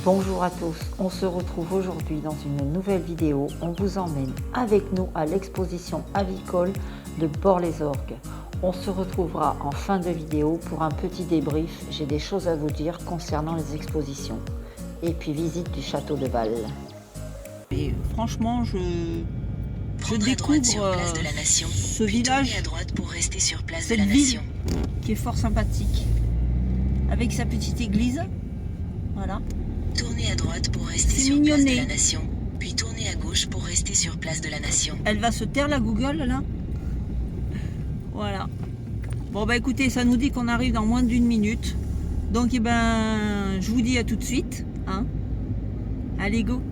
Bonjour à tous, on se retrouve aujourd'hui dans une nouvelle vidéo. On vous emmène avec nous à l'exposition avicole de Bar-les-Orgues. On se retrouvera en fin de vidéo pour un petit débrief. J'ai des choses à vous dire concernant les expositions. Et puis visite du château de Val. Et franchement, je découvre ce village, à droite pour rester sur place cette de la ville Nation. qui est fort sympathique, avec sa petite église. Voilà. Tournez à droite pour rester C'est sur place de mignonné. la Nation, puis tournez à gauche pour rester sur place de la Nation. Elle va se taire la Google là. Voilà. Bon bah écoutez, ça nous dit qu'on arrive dans moins d'une minute. Donc eh ben, je vous dis à tout de suite. Hein. Allez go.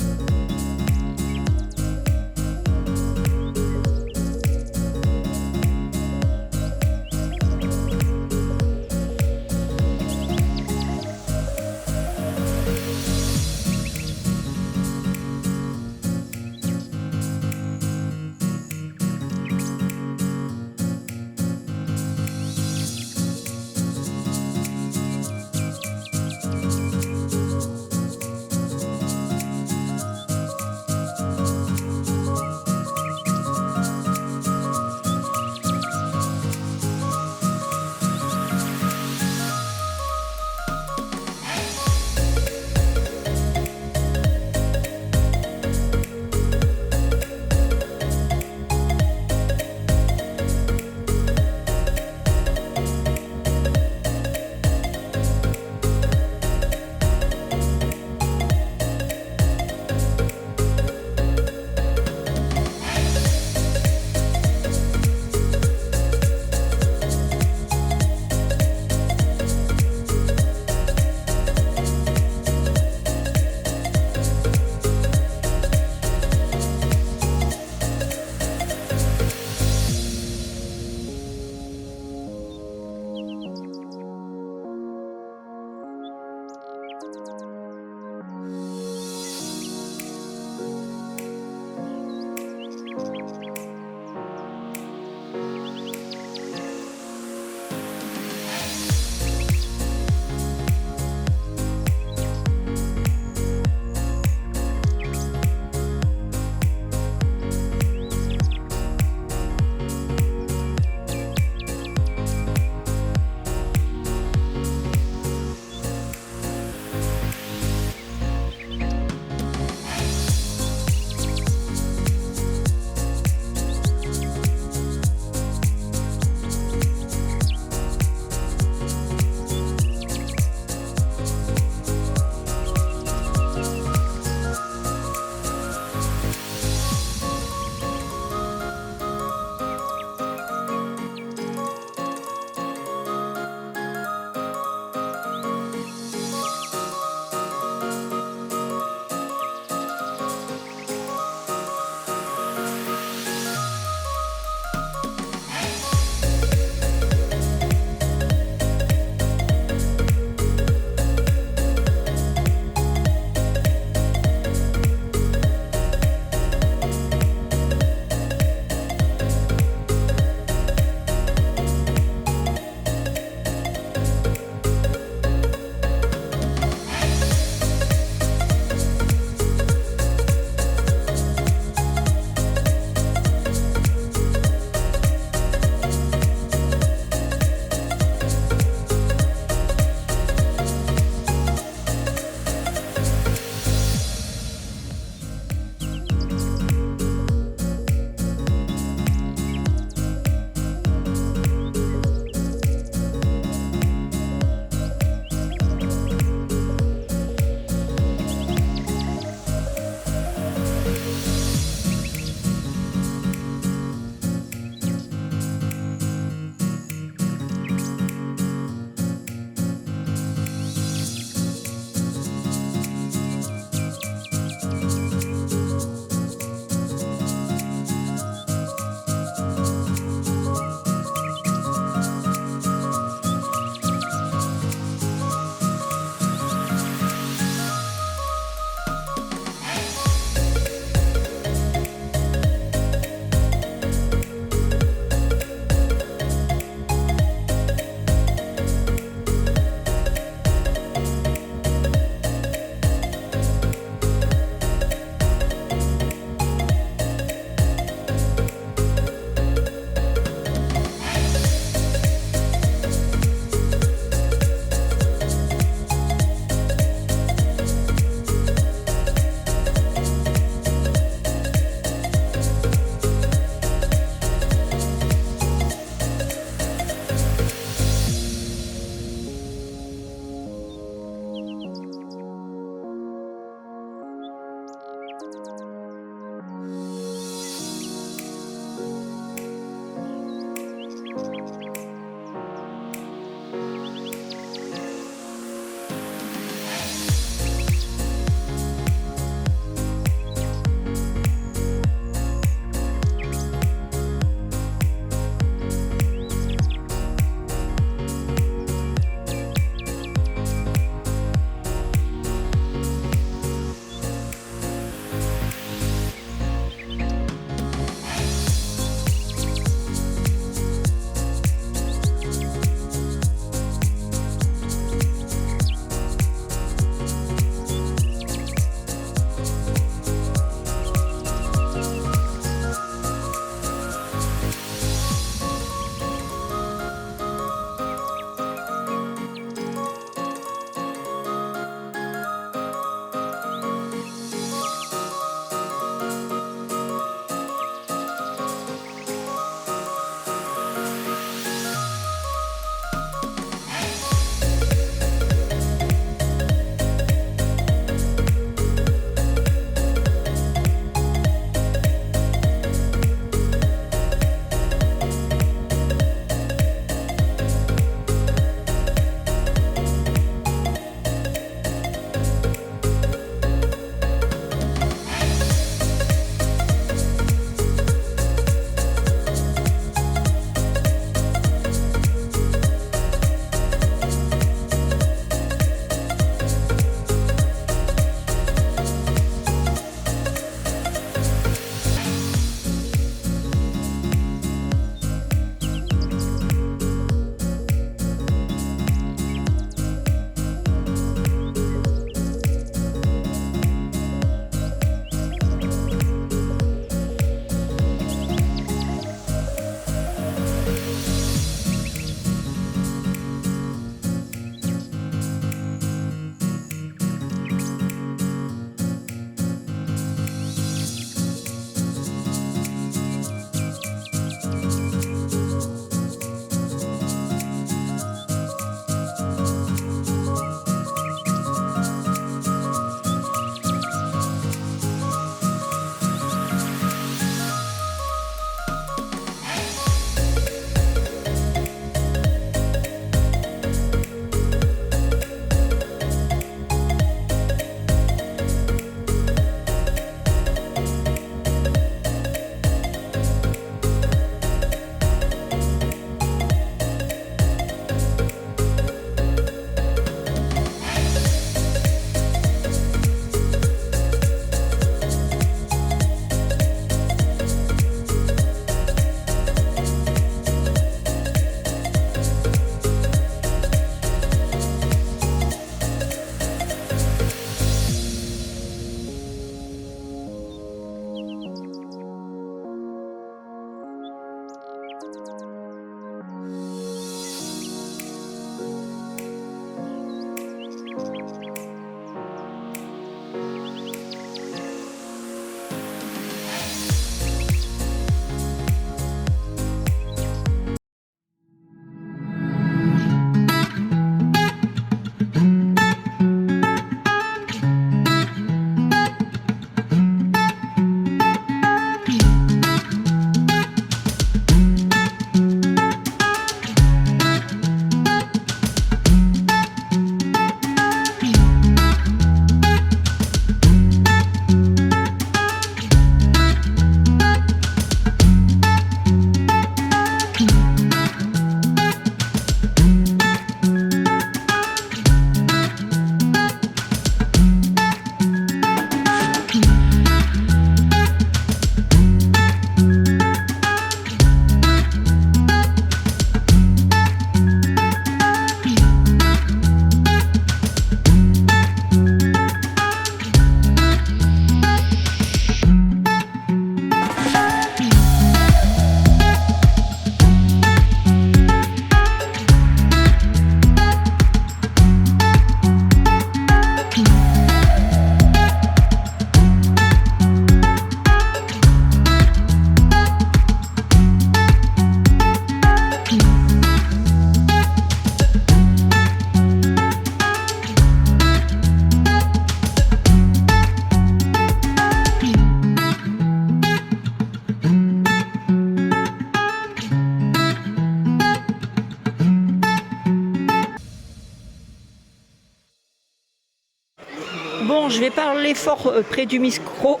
parler fort près du micro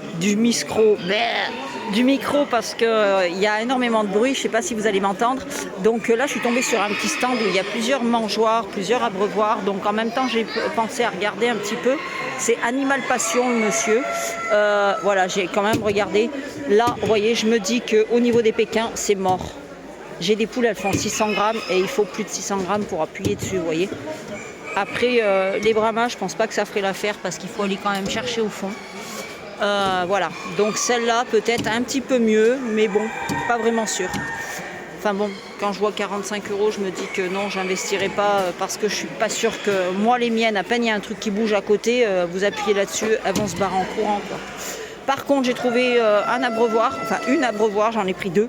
parce que il y a énormément de bruit, je ne sais pas si vous allez m'entendre. Donc là je suis tombée sur un petit stand où il y a plusieurs mangeoires, plusieurs abreuvoirs. Donc en même temps j'ai pensé à regarder un petit peu. C'est Animal Passion le monsieur. Voilà, j'ai quand même regardé. Là vous voyez, je me dis qu'au niveau des Pékins c'est mort. J'ai des poules, elles font 600 grammes et il faut plus de 600 grammes pour appuyer dessus, vous voyez. Après les Brahmas, je pense pas que ça ferait l'affaire parce qu'il faut aller quand même chercher au fond. Voilà, donc celle-là peut-être un petit peu mieux, mais bon, pas vraiment sûr. Enfin bon, quand je vois 45 €, je me dis que non, j'investirai pas parce que je suis pas sûre que moi les miennes, à peine il y a un truc qui bouge à côté, vous appuyez là-dessus, elles vont se barrer en courant, quoi. Par contre, j'ai trouvé un abreuvoir, enfin une abreuvoir, j'en ai pris 2,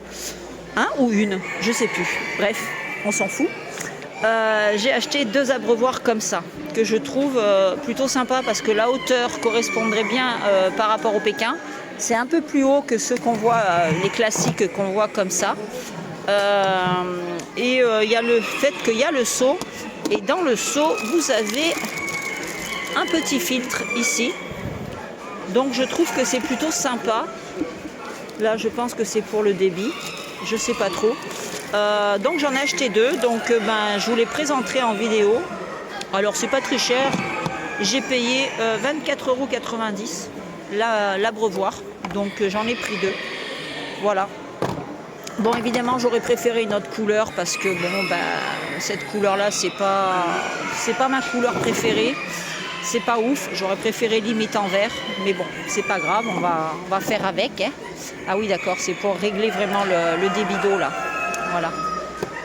un ou une, je sais plus. Bref, on s'en fout. J'ai acheté 2 abreuvoirs comme ça, que je trouve plutôt sympa parce que la hauteur correspondrait bien par rapport au Pékin. C'est un peu plus haut que ceux qu'on voit, les classiques qu'on voit comme ça. Il y a le fait qu'il y a le seau, et dans le seau, vous avez un petit filtre ici. Donc je trouve que c'est plutôt sympa. Là, je pense que c'est pour le débit, je sais pas trop. Donc j'en ai acheté 2, donc je vous les présenterai en vidéo. Alors c'est pas très cher, j'ai payé 24,90 € l'abreuvoir, donc j'en ai pris 2. Voilà. Bon, évidemment j'aurais préféré une autre couleur parce que bon, cette couleur là c'est pas ma couleur préférée, c'est pas ouf. J'aurais préféré limite en vert, mais bon c'est pas grave, on va faire avec, hein. Ah oui d'accord, c'est pour régler vraiment le débit d'eau là. Voilà.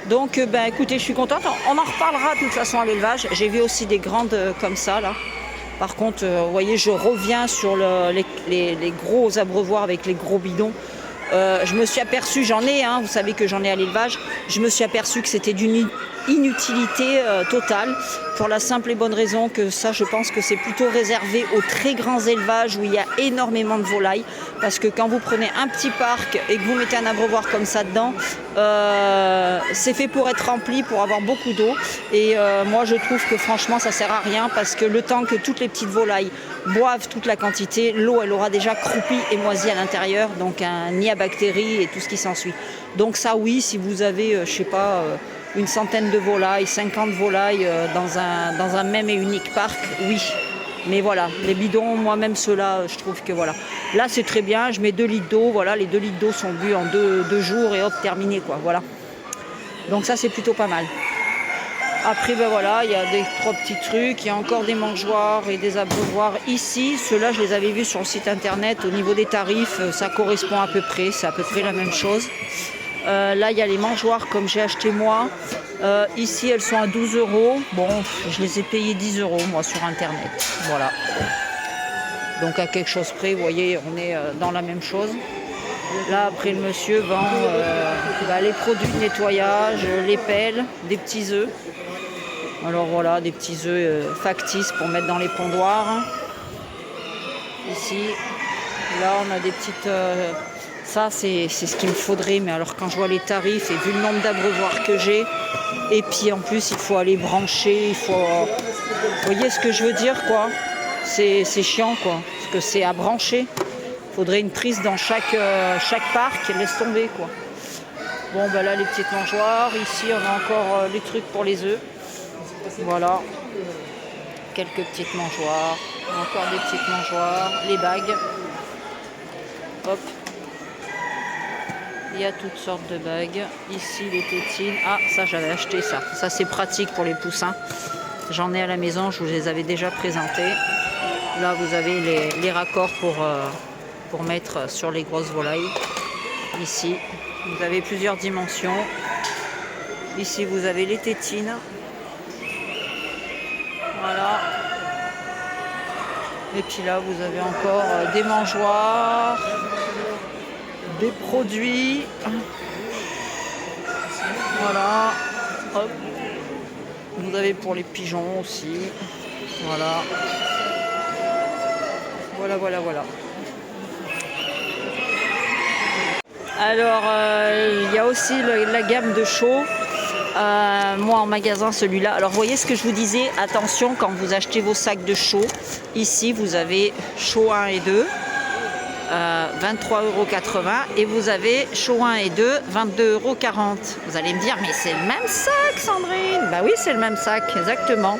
Donc écoutez, je suis contente. On en reparlera de toute façon à l'élevage. J'ai vu aussi des grandes comme ça là. Par contre, vous voyez, je reviens sur les gros abreuvoirs avec les gros bidons. Je me suis aperçu, j'en ai, vous savez que j'en ai à l'élevage, je me suis aperçu que c'était d'une inutilité totale, pour la simple et bonne raison que ça, je pense que c'est plutôt réservé aux très grands élevages où il y a énormément de volailles, parce que quand vous prenez un petit parc et que vous mettez un abreuvoir comme ça dedans, c'est fait pour être rempli, pour avoir beaucoup d'eau, et moi je trouve que franchement ça sert à rien, parce que le temps que toutes les petites volailles boivent toute la quantité, l'eau elle aura déjà croupi et moisi à l'intérieur, donc un nid à bactéries et tout ce qui s'ensuit. Donc ça oui, si vous avez je sais pas une centaine de volailles, 50 volailles dans un même et unique parc, oui. Mais voilà, les bidons, moi-même ceux-là, je trouve que voilà. Là c'est très bien, je mets 2 litres d'eau, voilà, les 2 litres d'eau sont bu en 2 jours et hop, terminé quoi, voilà. Donc ça c'est plutôt pas mal. Après voilà, il y a 3 petits trucs, il y a encore des mangeoires et des abreuvoirs ici. Ceux-là je les avais vus sur le site internet, au niveau des tarifs, ça correspond à peu près, c'est à peu près la même chose. Là il y a les mangeoires comme j'ai acheté moi. Ici elles sont à 12 €. Bon, je les ai payées 10 € moi sur internet. Voilà. Donc à quelque chose près, vous voyez, on est dans la même chose. Là après le monsieur vend les produits de nettoyage, les pelles, des petits œufs. Alors voilà, des petits œufs factices pour mettre dans les pondoirs. Ici, là on a des petites... ça c'est ce qu'il me faudrait, mais alors quand je vois les tarifs et vu le nombre d'abreuvoirs que j'ai, et puis en plus il faut aller brancher, il faut... Vous voyez ce que je veux dire quoi? C'est chiant quoi, parce que c'est à brancher. Il faudrait une prise dans chaque parc, laisse tomber quoi. Bon là les petites mangeoires, ici on a encore les trucs pour les œufs. Voilà, quelques petites mangeoires, encore des petites mangeoires, les bagues. Hop. Il y a toutes sortes de bagues. Ici les tétines. Ah ça j'avais acheté ça. Ça c'est pratique pour les poussins. J'en ai à la maison, je vous les avais déjà présentés. Là vous avez les raccords pour mettre sur les grosses volailles. Ici vous avez plusieurs dimensions. Ici vous avez les tétines. Voilà. Et puis là vous avez encore des mangeoires, des produits. Voilà. Hop. Vous avez pour les pigeons aussi. Voilà. Voilà. Alors il y a aussi la gamme de chaux. Moi en magasin celui-là, alors vous voyez ce que je vous disais, attention quand vous achetez vos sacs de chaux, ici vous avez chaux 1 et 2, 23,80 € et vous avez chaux 1 et 2, 22,40 €. Vous allez me dire, mais c'est le même sac Sandrine? Bah oui, c'est le même sac, exactement.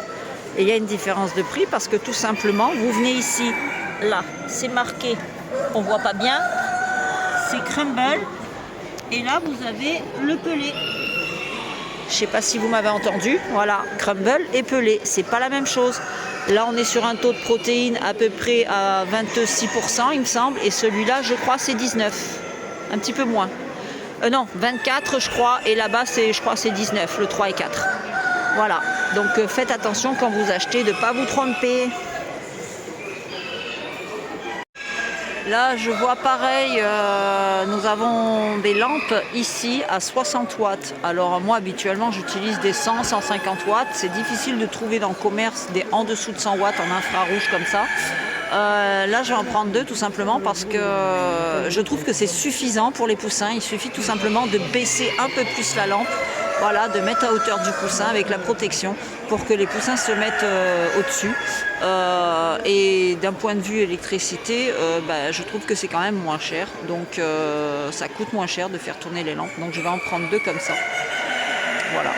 Et il y a une différence de prix parce que tout simplement, vous venez ici, là, c'est marqué, on voit pas bien, c'est Crumble, et là vous avez le pelé. Je sais pas si vous m'avez entendu, voilà, Crumble et pelé, c'est pas la même chose. Là on est sur un taux de protéines à peu près à 26% il me semble, et celui-là je crois c'est 19, un petit peu moins. Non, 24 je crois, et là-bas je crois c'est 19, le 3 et 4. Voilà, donc faites attention quand vous achetez de ne pas vous tromper. Là, je vois pareil, nous avons des lampes ici à 60 watts. Alors moi, habituellement, j'utilise des 100, 150 watts. C'est difficile de trouver dans le commerce des en dessous de 100 watts en infrarouge comme ça. Là, je vais en prendre 2 tout simplement parce que je trouve que c'est suffisant pour les poussins. Il suffit tout simplement de baisser un peu plus la lampe. Voilà, de mettre à hauteur du coussin avec la protection pour que les poussins se mettent au-dessus. Et d'un point de vue électricité, je trouve que c'est quand même moins cher. Donc ça coûte moins cher de faire tourner les lampes. Donc je vais en prendre 2 comme ça. Voilà.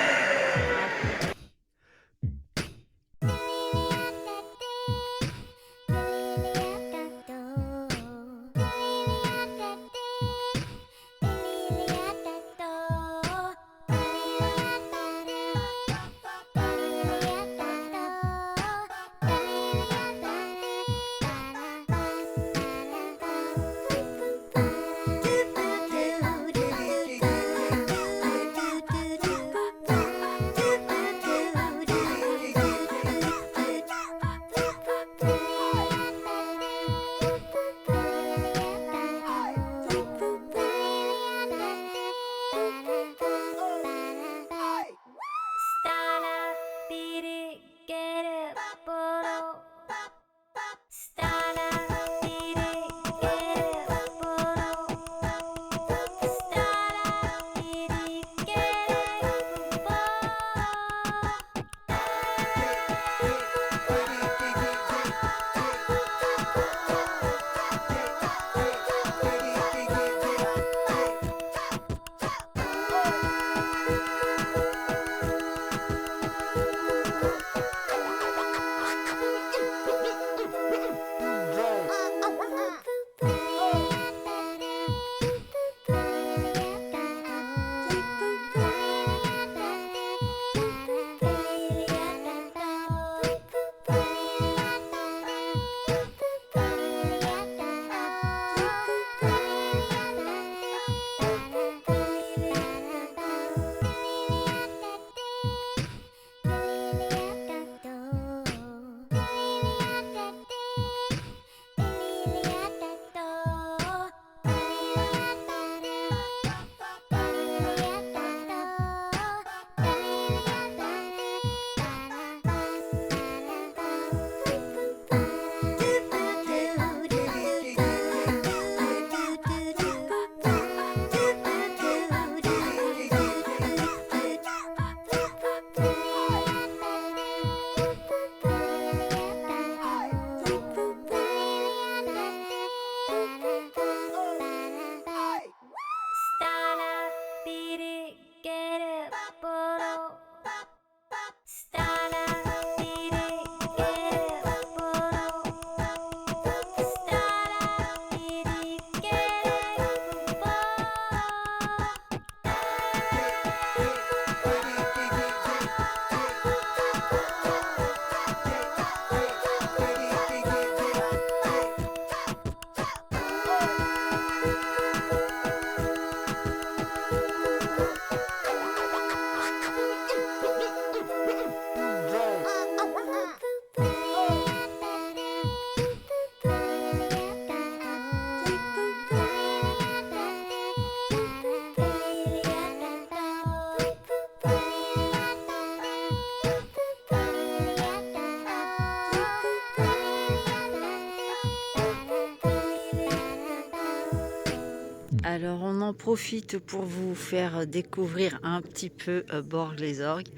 Alors on en profite pour vous faire découvrir un petit peu Borg-les-Orgues.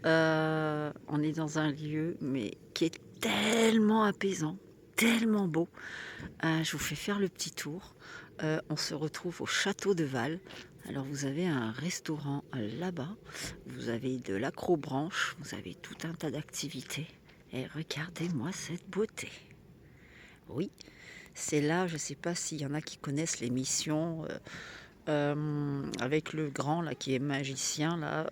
On est dans un lieu mais qui est tellement apaisant, tellement beau. Je vous fais faire le petit tour. On se retrouve au château de Val. Alors vous avez un restaurant là-bas, vous avez de l'acrobranche, vous avez tout un tas d'activités. Et regardez-moi cette beauté. Oui, c'est là, je ne sais pas s'il y en a qui connaissent l'émission avec le grand là qui est magicien là,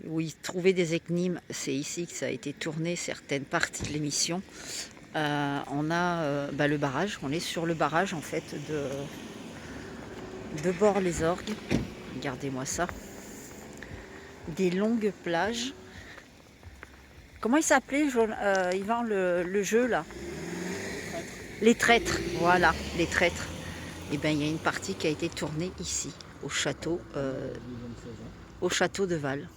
où il trouvait des énigmes. C'est ici que ça a été tourné, certaines parties de l'émission. On a le barrage, on est sur le barrage en fait de Bord-les-Orgues. Regardez-moi ça. Des longues plages. Comment il s'appelait, Yvan, le jeu là? Les traîtres, voilà, les traîtres. Et bien il y a une partie qui a été tournée ici, au château de Val.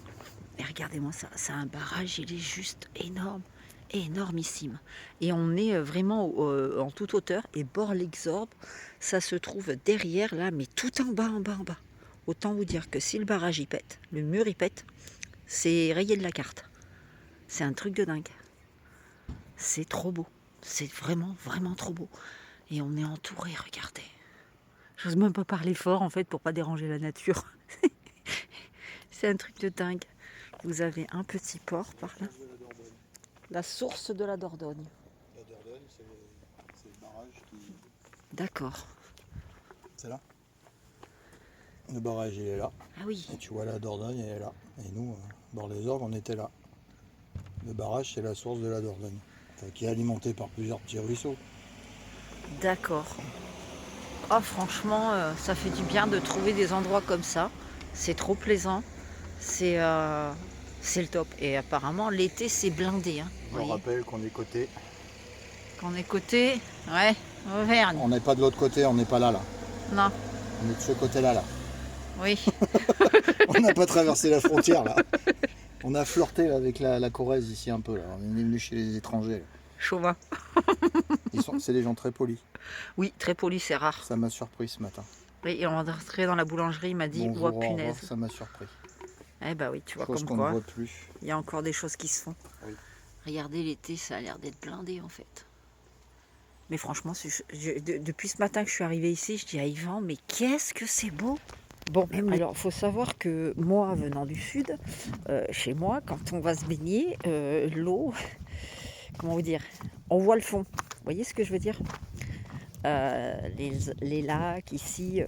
Et regardez-moi ça, c'est un barrage, il est juste énorme, énormissime. Et on est vraiment en toute hauteur. Et Bord-les-Orgues, ça se trouve derrière là, mais tout en bas, en bas, en bas. Autant vous dire que si le barrage il pète, le mur il pète, c'est rayé de la carte. C'est un truc de dingue. C'est trop beau. C'est vraiment, vraiment trop beau. Et on est entouré, regardez. J'ose même pas parler fort en fait pour pas déranger la nature. C'est un truc de dingue. Vous avez un petit port par là. La source de la Dordogne. La Dordogne, c'est le barrage qui... D'accord. C'est là. Le barrage, il est là. Ah oui. Et tu vois la Dordogne, elle est là. Et nous, Bord-les-Orgues, on était là. Le barrage, c'est la source de la Dordogne. Enfin, qui est alimentée par plusieurs petits ruisseaux. D'accord. Oh, franchement, ça fait du bien de trouver des endroits comme ça. C'est trop plaisant. C'est le top. Et apparemment, l'été, c'est blindé. Hein, Je rappelle qu'on est côté. Qu'on est côté, ouais, Auvergne. On n'est pas de l'autre côté, on n'est pas là. Non. On est de ce côté-là. Oui. On n'a pas traversé la frontière, là. On a flirté là, avec la Corrèze ici un peu. Là. On est venu chez les étrangers. Là. Chauvin. C'est des gens très polis. Oui, très poli, c'est rare. Ça m'a surpris ce matin. Oui, et on est rentré dans la boulangerie, il m'a dit, Bonjour, oh punaise. ça m'a surpris. Eh bah oui, tu vois, Chose comme qu'on quoi, ne voit plus. il y a encore des choses qui se font. Oui. Regardez, l'été, ça a l'air d'être blindé en fait. Mais franchement, depuis ce matin que je suis arrivée ici, je dis à Yvan, mais qu'est-ce que c'est beau! Bon, alors il faut savoir que moi, venant du sud, chez moi, quand on va se baigner, l'eau, comment vous dire, on voit le fond. Vous voyez ce que je veux dire? Les lacs ici,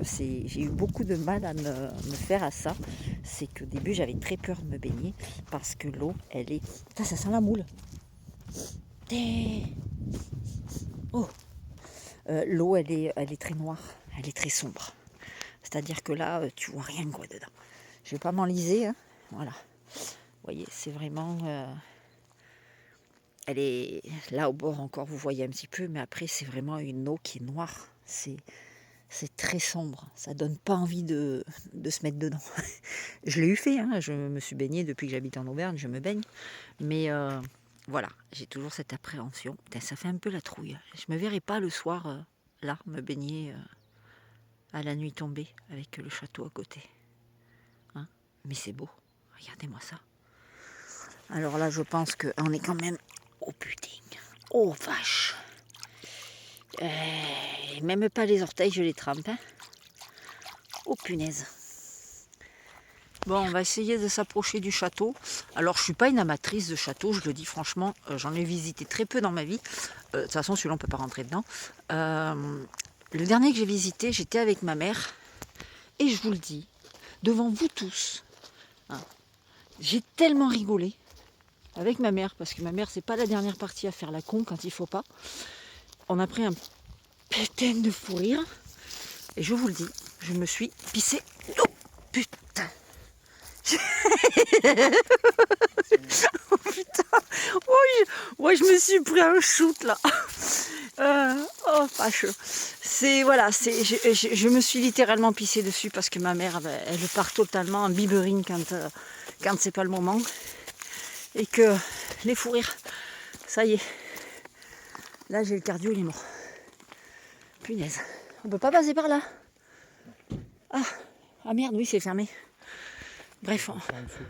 j'ai eu beaucoup de mal à me faire à ça. C'est qu'au début, j'avais très peur de me baigner parce que l'eau, elle est... Putain, ça sent la moule. Oh. L'eau, elle est très noire, elle est très sombre. C'est-à-dire que là, tu vois rien quoi dedans. Je vais pas m'enliser, hein. Voilà. Vous voyez, c'est vraiment... Elle est là au bord encore, vous voyez un petit peu, mais après, c'est vraiment une eau qui est noire. C'est très sombre. Ça donne pas envie de se mettre dedans. Je l'ai eu fait, hein. Je me suis baignée depuis que j'habite en Auvergne, je me baigne. Mais... voilà, j'ai toujours cette appréhension. Putain, ça fait un peu la trouille. Je me verrai pas le soir, là, me baigner à la nuit tombée, avec le château à côté. Hein? Mais c'est beau. Regardez-moi ça. Alors là, je pense qu'on est quand même... Oh putain. Oh vache. Même pas les orteils, je les trempe. Hein? Oh punaise. Bon, on va essayer de s'approcher du château. Alors, je ne suis pas une amatrice de château, je le dis franchement. J'en ai visité très peu dans ma vie. De toute façon, celui-là, on ne peut pas rentrer dedans. Le dernier que j'ai visité, j'étais avec ma mère. Et je vous le dis, devant vous tous, hein, j'ai tellement rigolé avec ma mère. Parce que ma mère, c'est pas la dernière partie à faire la con quand il faut pas. On a pris un putain de fou rire. Et je vous le dis, je me suis pissé. Oh putain! Oh putain, ouais, je me suis pris un shoot là. Oh fâcheux. C'est voilà, je me suis littéralement pissé dessus parce que ma mère, elle part totalement en biberine quand c'est pas le moment et que les fous rires, ça y est. Là j'ai le cardio, il est mort. Punaise, on peut pas passer par là. Ah merde, oui, c'est fermé. Bref, En dessous.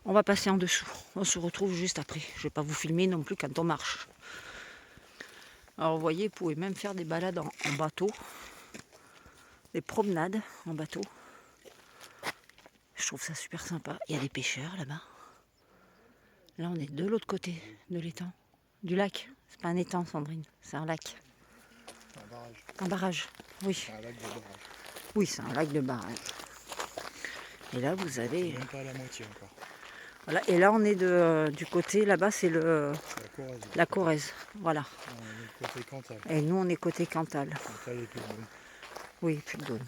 on va passer en dessous. On se retrouve juste après. Je ne vais pas vous filmer non plus quand on marche. Alors vous voyez, vous pouvez même faire des balades en bateau. Des promenades en bateau. Je trouve ça super sympa. Il y a des pêcheurs là-bas. Là, on est de l'autre côté de l'étang. Du lac. C'est pas un étang, Sandrine. C'est un lac. Un barrage. Un barrage. Oui. C'est un lac de barrage. Oui, c'est un lac de barrage. Et là, vous avez... Même pas à la moitié encore. Voilà. Et là, on est du côté... Là-bas, c'est C'est la Corrèze. la Corrèze. Voilà. On est côté Cantal. Et nous, on est côté Cantal. Cantal et Puy-de-Dôme. Oui, Puy de Dôme.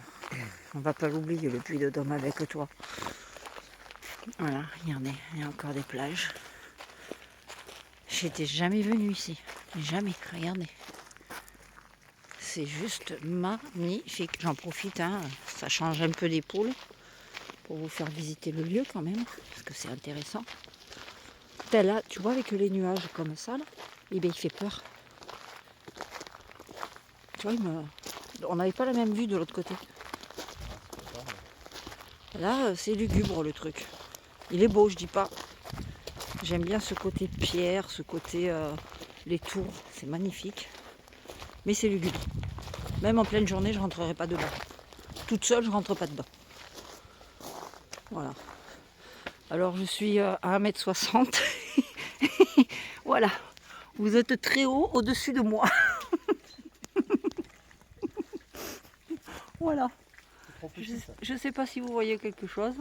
On va pas l'oublier, le Puy de Dôme avec toi. Voilà, regardez, il y a encore des plages. J'étais jamais venue ici. Jamais, regardez. C'est juste magnifique. J'en profite, hein. Ça change un peu des poules pour vous faire visiter le lieu quand même, parce que c'est intéressant. Là, tu vois, avec les nuages comme ça, là, eh bien, il fait peur. Tu vois, on n'avait pas la même vue de l'autre côté. Là, c'est lugubre le truc. Il est beau, je dis pas. J'aime bien ce côté pierre, ce côté les tours, c'est magnifique. Mais c'est lugubre. Même en pleine journée, je rentrerai pas dedans. Toute seule, je rentre pas dedans. Voilà. Alors je suis à 1m60. Voilà. Vous êtes très haut au-dessus de moi. Voilà. Je sais pas si vous voyez quelque chose.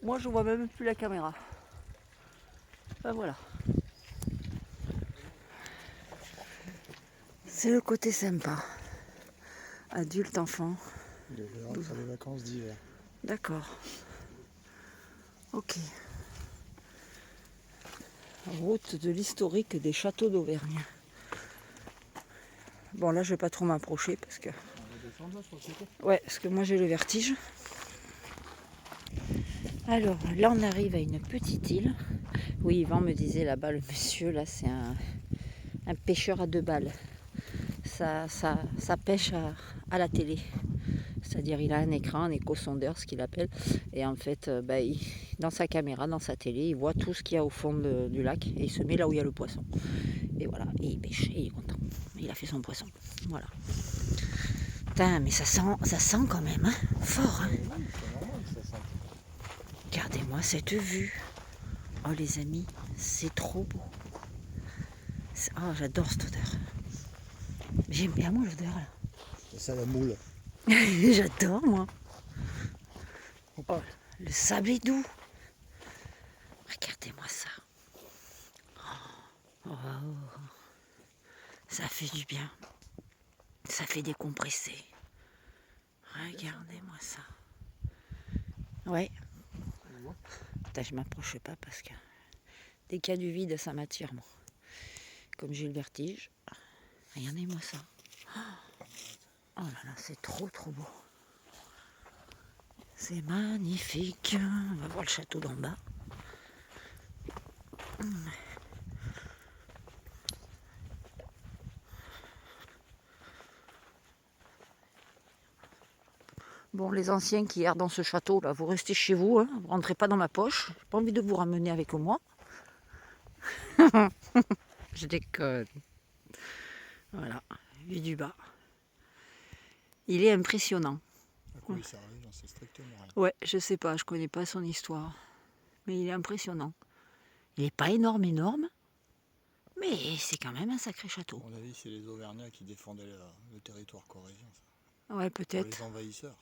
Moi, je vois même plus la caméra. Ben voilà. C'est le côté sympa. Adulte, enfant. C'est les vacances d'hiver. D'accord. Ok. Route de l'historique des châteaux d'Auvergne. Bon, là, je vais pas trop m'approcher parce que... Ouais, parce que moi, j'ai le vertige. Alors, là, on arrive à une petite île. Oui, Yvan me disait là-bas, le monsieur, là, c'est un pêcheur à 2 balles. Ça pêche à la télé. C'est-à-dire, il a un écran, un éco-sondeur, ce qu'il appelle. Et en fait, dans sa caméra, dans sa télé, il voit tout ce qu'il y a au fond du lac. Et il se met là où il y a le poisson. Et voilà, et il pêche, et il est content. Il a fait son poisson. Voilà. Putain, mais ça sent quand même, hein, fort. Hein. Regardez-moi cette vue. Oh les amis, c'est trop beau. Oh, j'adore cette odeur. J'aime bien moi l'odeur là. C'est ça la moule. J'adore moi. Oh, le sable est doux. Regardez-moi ça. Oh, ça fait du bien. Ça fait décompresser. Regardez-moi ça. Ouais. Putain, je m'approche pas parce que dès qu'il y a du vide, ça m'attire moi. Comme j'ai le vertige. Regardez-moi ça. Oh là là, c'est trop beau. C'est magnifique. On va voir le château d'en bas. Bon, les anciens qui errent dans ce château, là, vous restez chez vous, hein, vous rentrez pas dans ma poche. J'ai pas envie de vous ramener avec moi. Je déconne. Voilà, vue du bas. Il est impressionnant. À quoi il servait, j'en sais strictement rien. Ouais, je sais pas, je connais pas son histoire. Mais il est impressionnant. Il est pas énorme, mais c'est quand même un sacré château. À mon avis, c'est les Auvergnats qui défendaient le territoire corrézien. Ça. Ouais, Pour peut-être. les envahisseurs.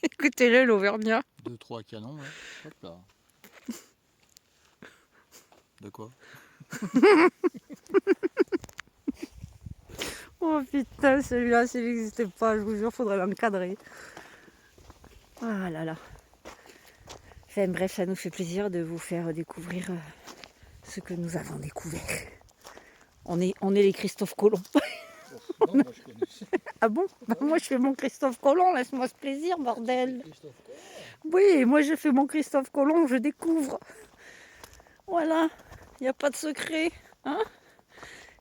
Écoutez-le, l'Auvergnat. 2-3 canons, là. Hop là. De quoi? Oh putain, celui-là, s'il n'existait pas, je vous jure, faudrait l'encadrer. Ah là là. Enfin bref, ça nous fait plaisir de vous faire découvrir ce que nous avons découvert. On est les Christophe Colomb. Non, moi je connaissais. Ah bon? Bah, moi je fais mon Christophe Colomb, laisse-moi ce plaisir, bordel. Christophe Colomb. Oui, moi je fais mon Christophe Colomb, je découvre. Voilà, il n'y a pas de secret. Hein?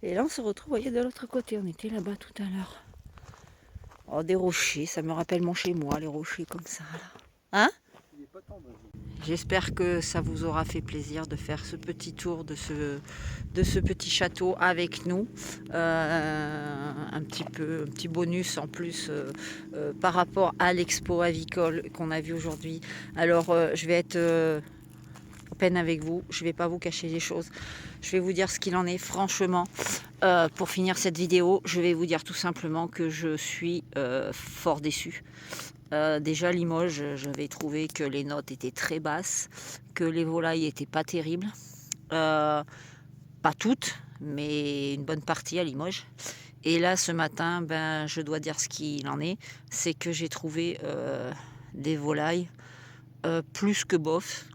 Et là, on se retrouve, voyez, de l'autre côté. On était là-bas tout à l'heure. Oh, des rochers, ça me rappelle mon chez moi, les rochers comme ça, là. Hein? J'espère que ça vous aura fait plaisir de faire ce petit tour de ce petit château avec nous. Un petit bonus en plus par rapport à l'expo avicole qu'on a vu aujourd'hui. Alors, je vais être à peine avec vous. Je ne vais pas vous cacher les choses. Je vais vous dire ce qu'il en est. Franchement, pour finir cette vidéo, je vais vous dire tout simplement que je suis fort déçue. Déjà Limoges, j'avais trouvé que les notes étaient très basses, que les volailles étaient pas terribles, pas toutes, mais une bonne partie à Limoges. Et là ce matin, ben, je dois dire ce qu'il en est, c'est que j'ai trouvé des volailles plus que bof.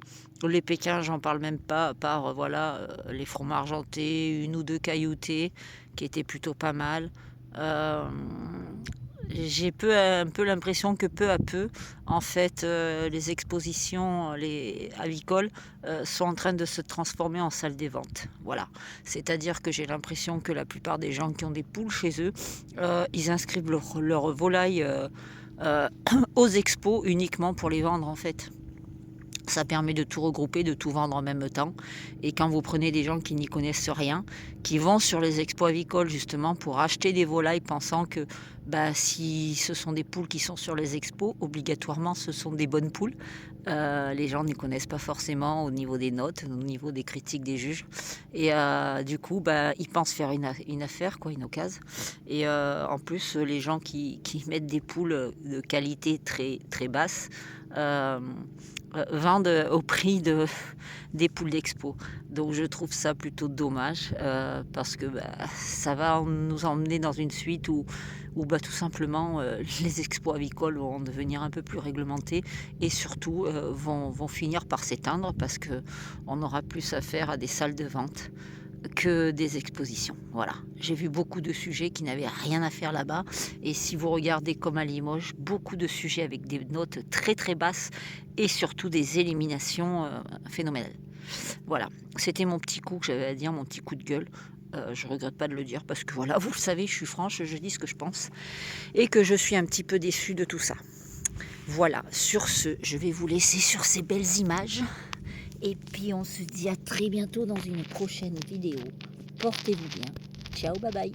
Les Pékins, j'en parle même pas, à part voilà, les fromages argentés, une ou deux cailloutées qui étaient plutôt pas mal. J'ai un peu l'impression que peu à peu, en fait, les expositions avicoles sont en train de se transformer en salle des ventes. Voilà. C'est-à-dire que j'ai l'impression que la plupart des gens qui ont des poules chez eux, ils inscrivent leurs volailles aux expos uniquement pour les vendre, en fait. Ça permet de tout regrouper, de tout vendre en même temps. Et quand vous prenez des gens qui n'y connaissent rien, qui vont sur les expos avicoles justement pour acheter des volailles pensant que si ce sont des poules qui sont sur les expos, obligatoirement ce sont des bonnes poules. Les gens n'y connaissent pas forcément au niveau des notes, au niveau des critiques des juges. Et du coup, ils pensent faire une affaire, quoi, une occasion. Et en plus, les gens qui mettent des poules de qualité très, très basse, vendent au prix des poules d'expo. Donc je trouve ça plutôt dommage parce que ça va nous emmener dans une suite où tout simplement les expos avicoles vont devenir un peu plus réglementées et surtout vont finir par s'éteindre parce qu'on aura plus affaire à des salles de vente que des expositions. Voilà, j'ai vu beaucoup de sujets qui n'avaient rien à faire là-bas et si vous regardez comme à Limoges, beaucoup de sujets avec des notes très très basses et surtout des éliminations phénoménales. Voilà, c'était mon petit coup que j'avais à dire, mon petit coup de gueule. Je regrette pas de le dire parce que voilà, vous le savez, je suis franche, je dis ce que je pense et que je suis un petit peu déçue de tout ça. Voilà, sur ce, je vais vous laisser sur ces belles images. Et puis on se dit à très bientôt dans une prochaine vidéo. Portez-vous bien. Ciao, bye bye.